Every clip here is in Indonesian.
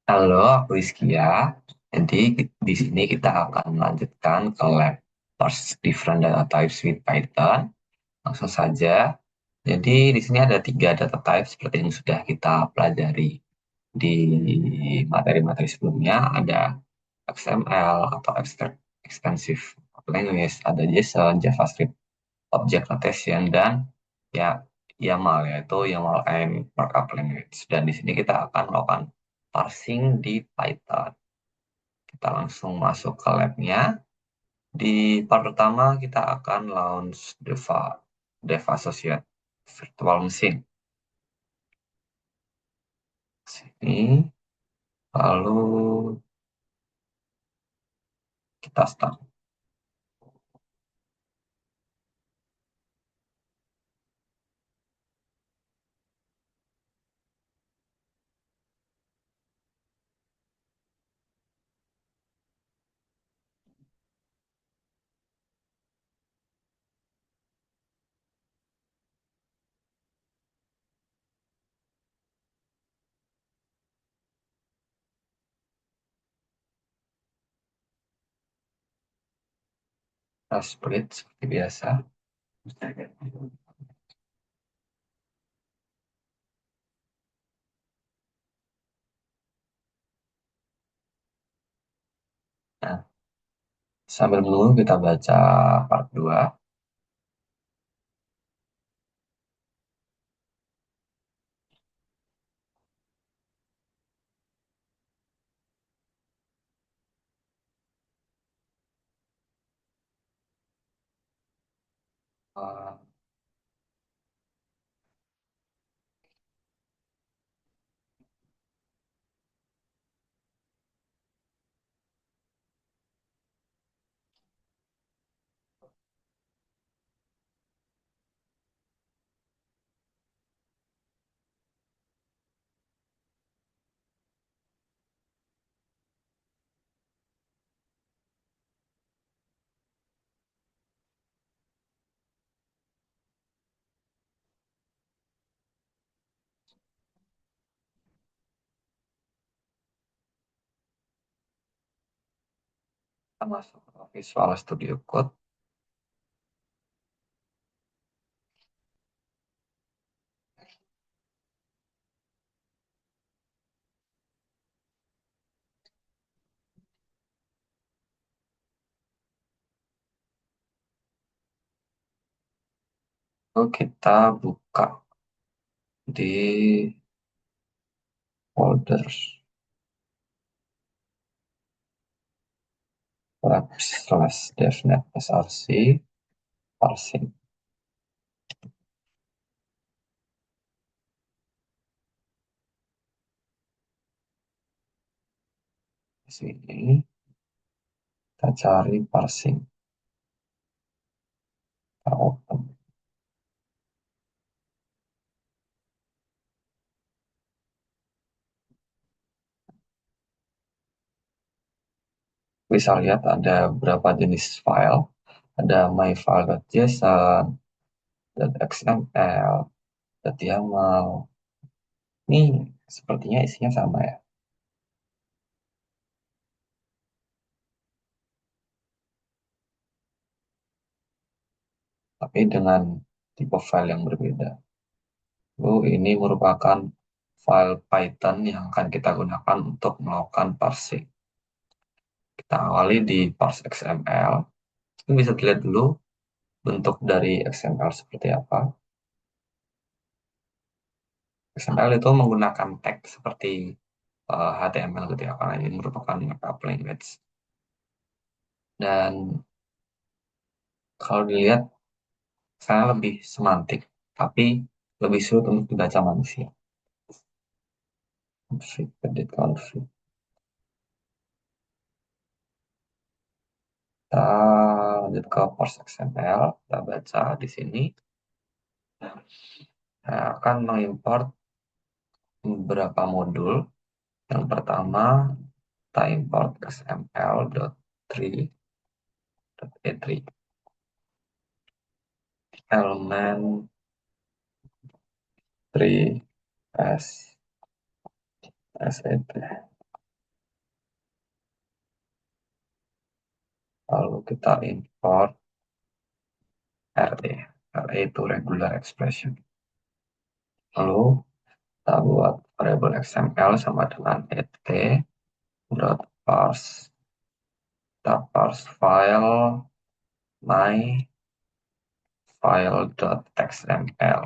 Halo, aku Rizkia. Jadi di sini kita akan melanjutkan ke lab Parse Different Data Types with Python. Langsung saja. Jadi di sini ada tiga data type seperti yang sudah kita pelajari di materi-materi sebelumnya. Ada XML atau Extensive Language, ada JSON, JavaScript, Object Notation, dan ya YAML, yaitu YAML and Markup Language. Dan di sini kita akan melakukan parsing di Python. Kita langsung masuk ke labnya. Di part pertama kita akan launch Dev Associate Virtual Machine. Sini, lalu kita start. Kita split seperti biasa. Nah, sambil menunggu kita baca part 2. Kita masuk ke Visual Studio Code. Lalu kita buka di folder lab/devnet src parsing. Di sini kita cari parsing. Kita open. Bisa lihat ada beberapa jenis file. Ada myfile.json, .xml, .yaml. Ini sepertinya isinya sama ya, tapi dengan tipe file yang berbeda. Ini merupakan file Python yang akan kita gunakan untuk melakukan parsing. Kita awali di parse XML. Ini bisa dilihat dulu bentuk dari XML seperti apa. XML itu menggunakan tag seperti HTML gitu ya, karena ini merupakan markup language. Dan kalau dilihat, saya lebih semantik, tapi lebih sulit untuk dibaca manusia. Config, edit config. Kita lanjut ke parse XML, kita baca di sini. Saya akan mengimport beberapa modul. Yang pertama, kita import xml.3.e3 elemen 3 s set. Lalu kita import RE. RE itu regular expression. Lalu kita buat variable XML sama dengan et dot parse. Kita parse file my file dot xml.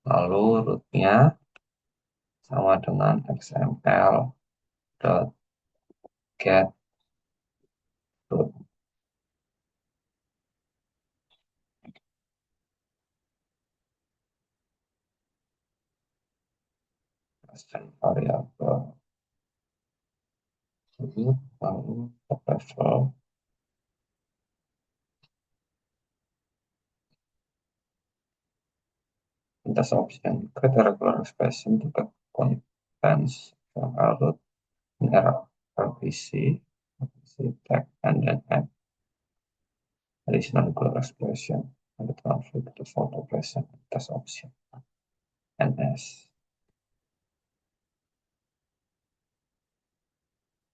Lalu rootnya sama dengan xml dot get root. Question variable root. Lalu top level test option create a regular expression to get contents from our root in RPC, RPC tag, and then add additional regular expression and the conflict default operation test option ns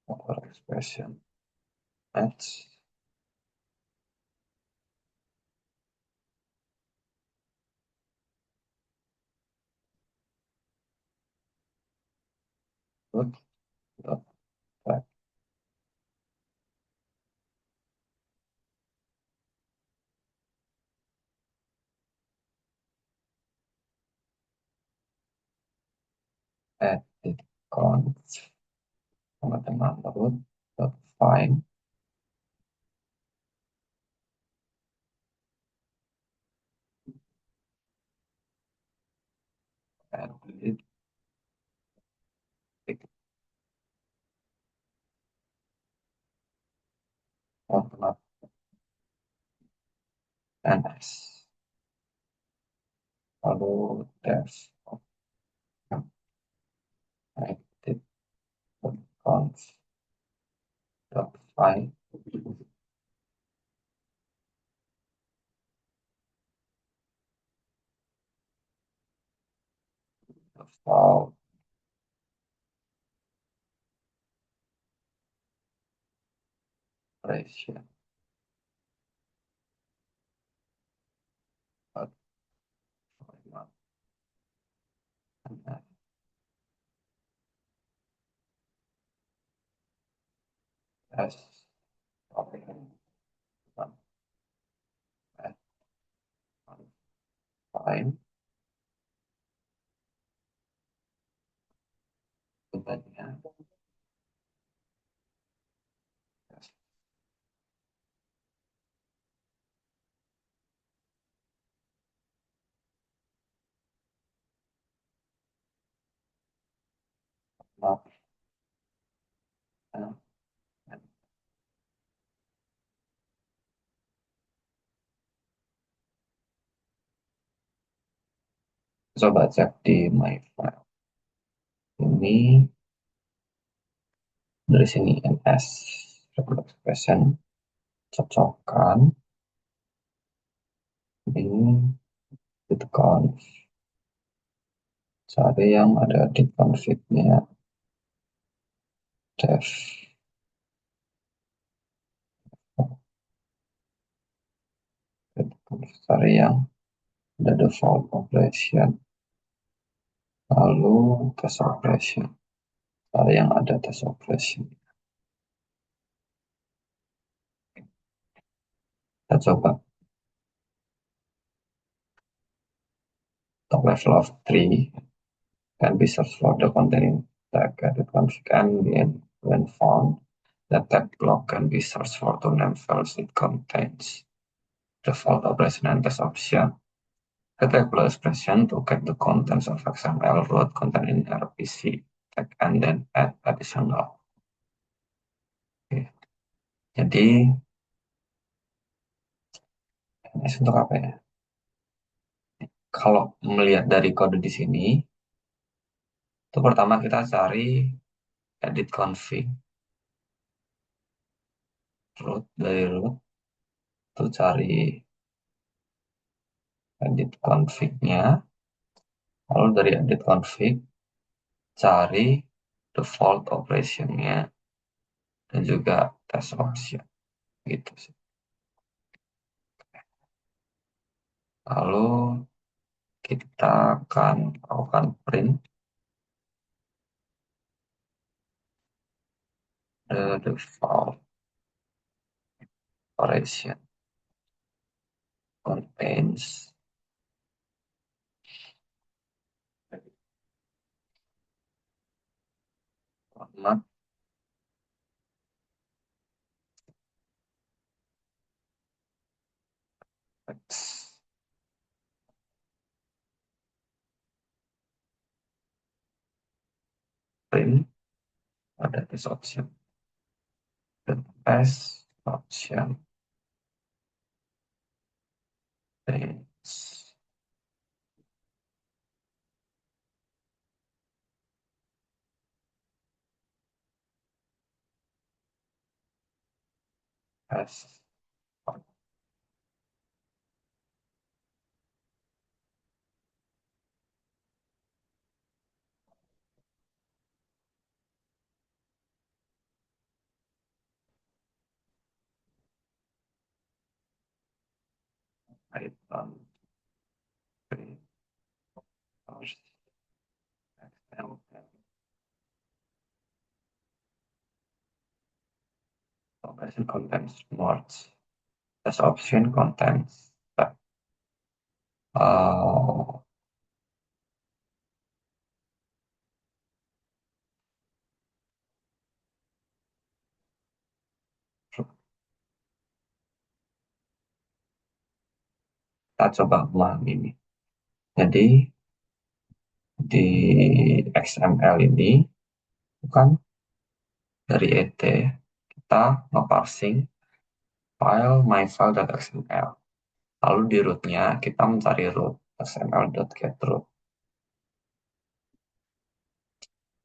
regular expression match root dot tag edit const sama dengan root dot find edit format ns. Lalu def edit const dot find default operation dot format ns. Okay. Fine. Bebannya maaf, eh, coba cek di my file ini dari sini ns regular expression cocokkan ini itu conf cari yang ada di config-nya def cari yang ada default operation lalu test operation cari yang ada test operation. Kita coba top level of 3 can be searched for the containing tag edit config and when found the tag block can be searched for to name files it contains default operation and test option. The tag block expression to get the contents of XML root content in RPC tag and then add additional. Oke. Jadi ini untuk apa ya? Kalau melihat dari kode di sini, itu pertama kita cari edit config root dari root itu cari edit config-nya, lalu dari edit config cari default operation-nya. dan juga test option gitu sih. Lalu kita akan lakukan print the default operation contains format text print pada test option dan test option test test Python print source XML operation contains words test option contains uh, kita coba memahami ini. Jadi di XML ini bukan dari ET kita nge-parsing file myfile.xml. Lalu di rootnya kita mencari root xml.getRoot.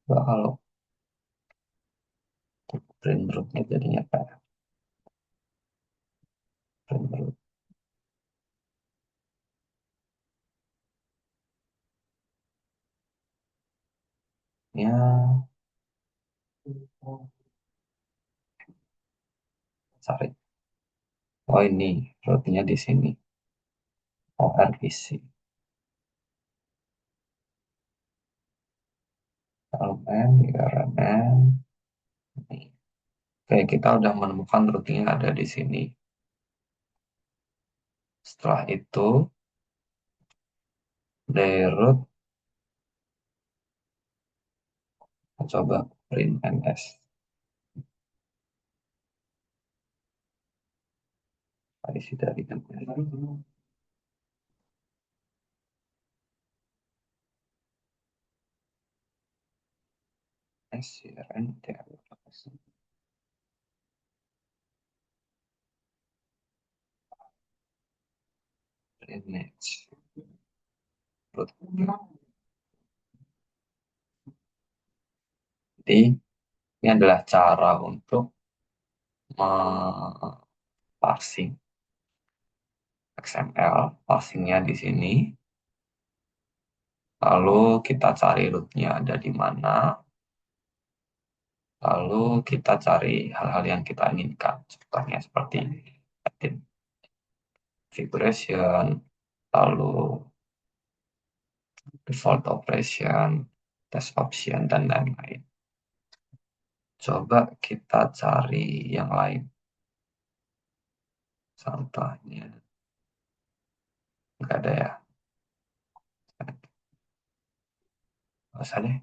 Coba kalau print rootnya jadinya kayak print rootnya cari. Oh ini rootnya di sini. ORPC. Elemen, URL, ini. Oke, kita udah menemukan rootnya ada di sini. Setelah itu, dari root, kita coba print ns. Isi dari ns. Image. Root. Jadi, ini adalah cara untuk parsing XML, parsingnya di sini. Lalu kita cari rootnya ada di mana. Lalu kita cari hal-hal yang kita inginkan. Contohnya seperti edit configuration, lalu default operation, test option, dan lain-lain. Coba kita cari yang lain. Contohnya, nggak ada ya. Nggak usah deh.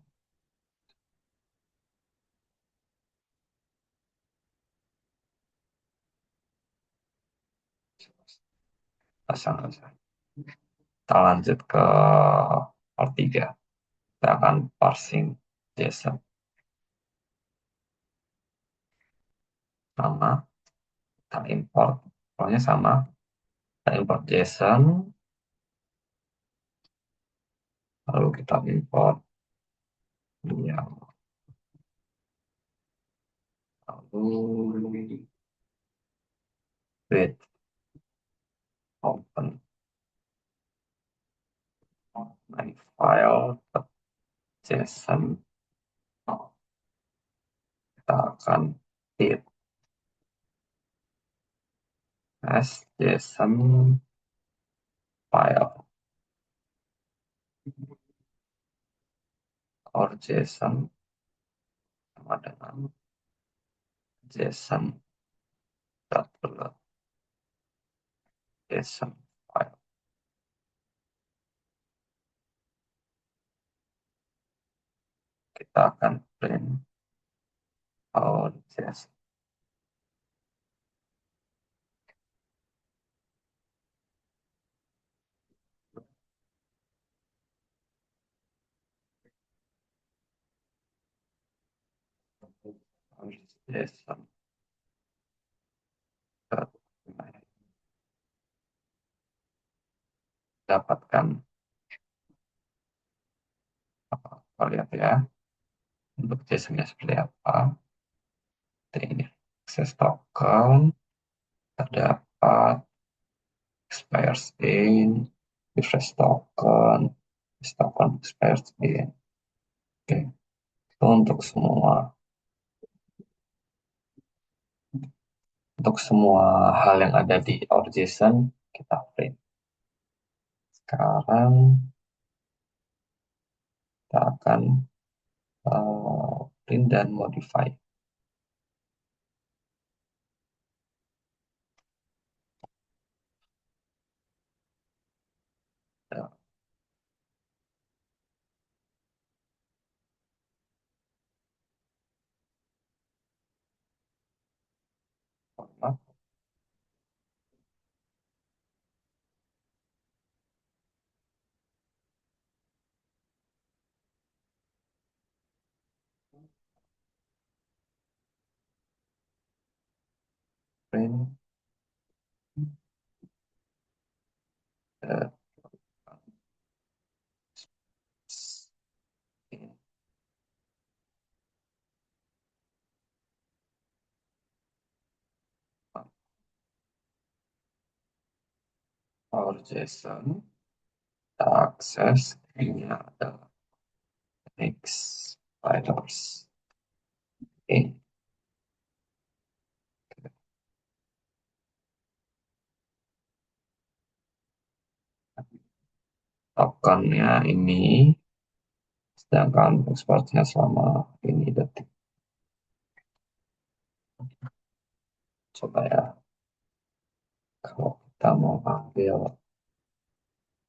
Nggak usah. Kita lanjut ke part 3. Kita akan parsing JSON. Sama, kita import. Pokoknya sama. Kita import JSON, lalu kita import yang lalu create open my file.json. Kita akan it as JSON file or JSON sama dengan JSON dot JSON file. Kita akan print out JSON. JSON dot dapatkan apa? Kita lihat ya untuk JSON-nya seperti apa. Ini access token terdapat expires in refresh token, refresh token expires in. Oke, itu untuk semua hal yang ada di our JSON kita print. Sekarang kita akan print dan modify. Ya, format print uh, our JSON. Kita akses ini adalah next spiders. Oke, tokennya ini, sedangkan exportnya selama ini detik. Coba ya, kalau kita mau ambil,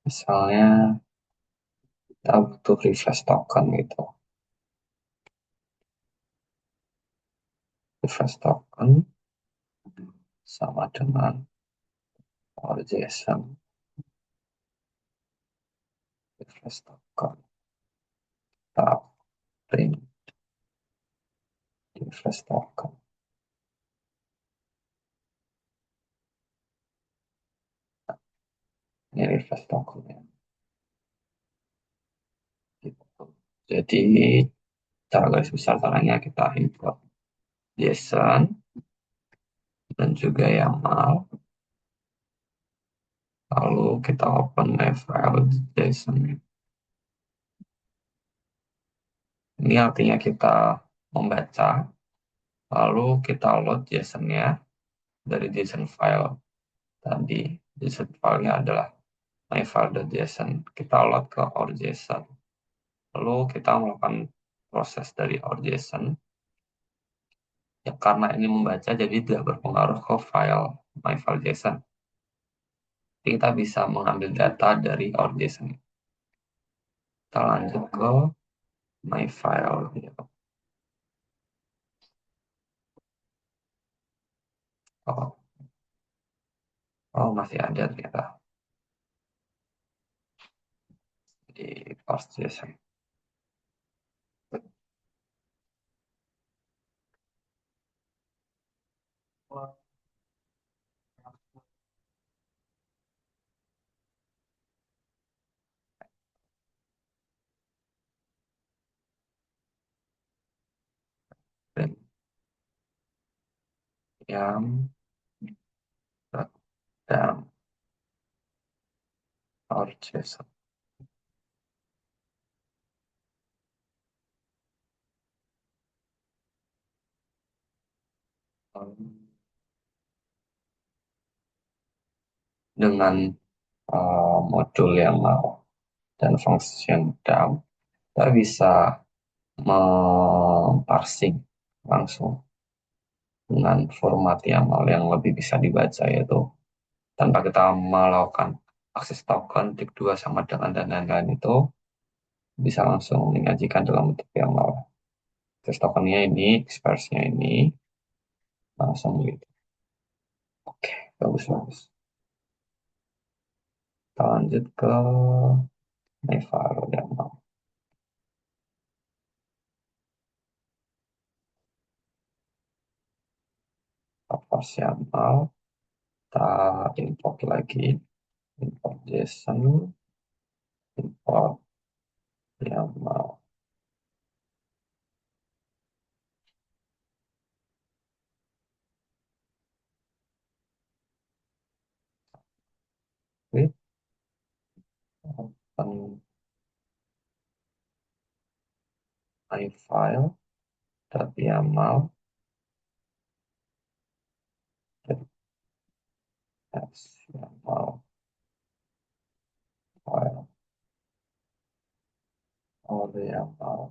misalnya kita butuh refresh token gitu. Refresh token sama dengan our JSON refresh token. Kita print refresh token. Ini refresh tokennya. Gitu. Jadi cara garis besar caranya kita import JSON dan juga YAML. Lalu kita open file JSON. Ini artinya kita membaca, lalu kita load JSON-nya dari JSON file tadi. JSON file-nya adalah myfile.json. Kita load ke our JSON. Lalu kita melakukan proses dari our JSON. Ya, karena ini membaca, jadi tidak berpengaruh ke file myfile.json. Kita bisa mengambil data dari our JSON. Kita lanjut ke myfile. Oh, oh, masih ada ternyata di parse JSON. Dan yang dan our JSON. dengan modul yang mau dan function dump, kita bisa parsing langsung dengan format YAML yang lebih bisa dibaca, yaitu tanpa kita melakukan akses token, tik 2 sama dengan dan lain-lain, itu bisa langsung menyajikan dalam bentuk YAML. Akses tokennya ini, express-nya ini, langsung gitu. Oke, bagus-bagus. Kita lanjut ke Navarro YAML. Pass YAML, kita import lagi, import JSON, import YAML. Oke, open my file, .yaml, .yaml file, all the YAML,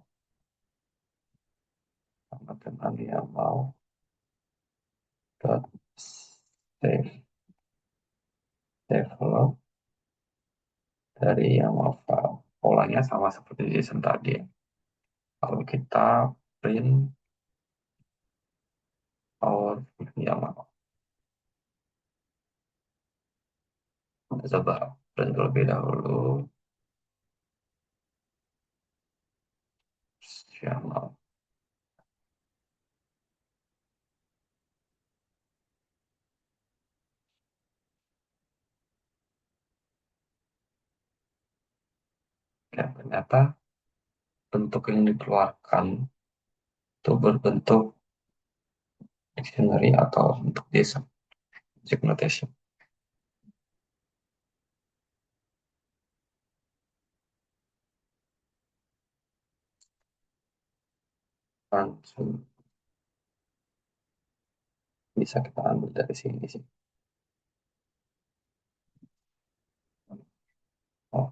sama dengan YAML, dot save, develop dari YAML file. Polanya sama seperti JSON tadi. Kalau kita print our YAML, kita coba print terlebih dahulu YAML. Ya, ternyata bentuk yang dikeluarkan itu berbentuk dictionary atau bentuk JSON, object notation. Langsung bisa kita ambil dari sini sih. Oh,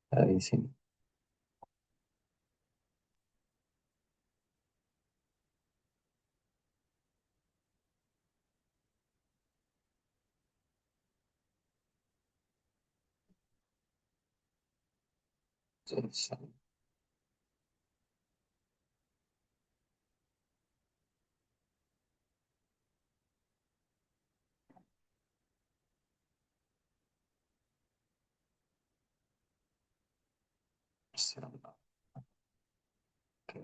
dari sini. JSON. Oke.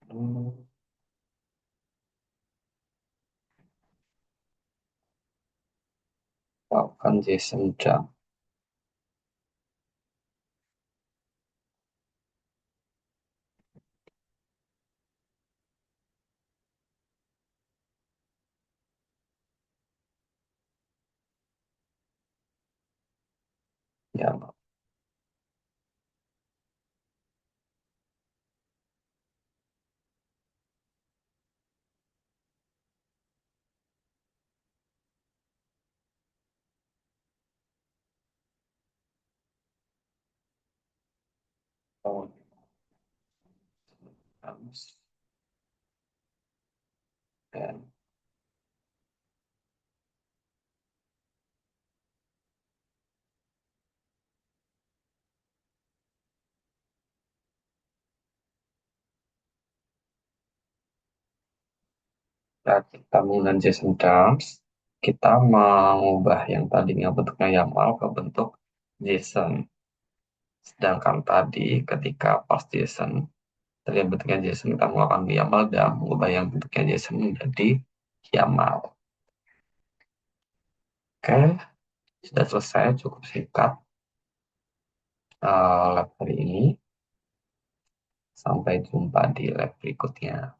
Lalu lakukan JSON dump. Ya, mau dan kita menggunakan JSON dumps, kita mengubah yang tadinya bentuknya YAML ke bentuk JSON. Sedangkan tadi ketika pas JSON, tadi yang bentuknya JSON, kita melakukan YAML dan mengubah yang bentuknya JSON menjadi YAML. Oke, sudah selesai, cukup singkat lab hari ini. Sampai jumpa di lab berikutnya.